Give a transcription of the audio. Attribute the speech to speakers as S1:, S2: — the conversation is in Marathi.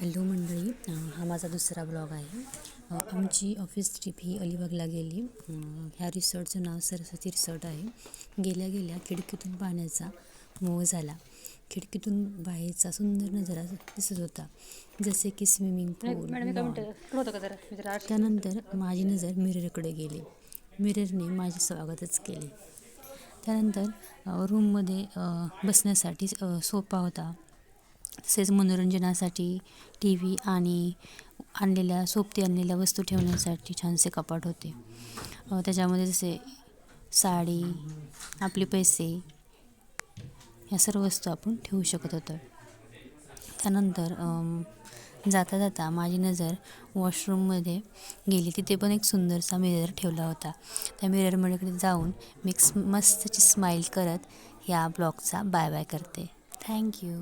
S1: हॅलो मंडळी, हा माझा दुसरा ब्लॉग आहे. आमची ऑफिस ट्रिप ही अलिबागला गेली. ह्या रिसॉर्टचं नाव सरस्वती रिसॉर्ट आहे. गेल्या गेल्या खिडकीतून पाण्याचा मोह झाला. खिडकीतून बाहेरचा सुंदर नजारा दिसत होता, जसे की स्विमिंग पूल, लॉन. त्यानंतर माझी नजर मिररकडे गेली. मिररने माझे स्वागतच केले. त्यानंतर रूममध्ये बसण्यासाठी सोफा होता. तसेच मनोरंजनासाठी टी व्ही आणि सोबती आणलेल्या वस्तू ठेवण्यासाठी छानसे कपाट होते. त्याच्यामध्ये जसे साडी, आपले पैसे, या सर्व वस्तू आपण ठेवू शकत होतो. त्यानंतर जाता जाता माझी नजर वॉशरूममध्ये गेली. तिथे पण एक सुंदरसा मिरर ठेवला होता. त्या मिररमध्ये जाऊन मी मस्तची स्माईल करत या ब्लॉगचा बाय बाय करते. थँक्यू.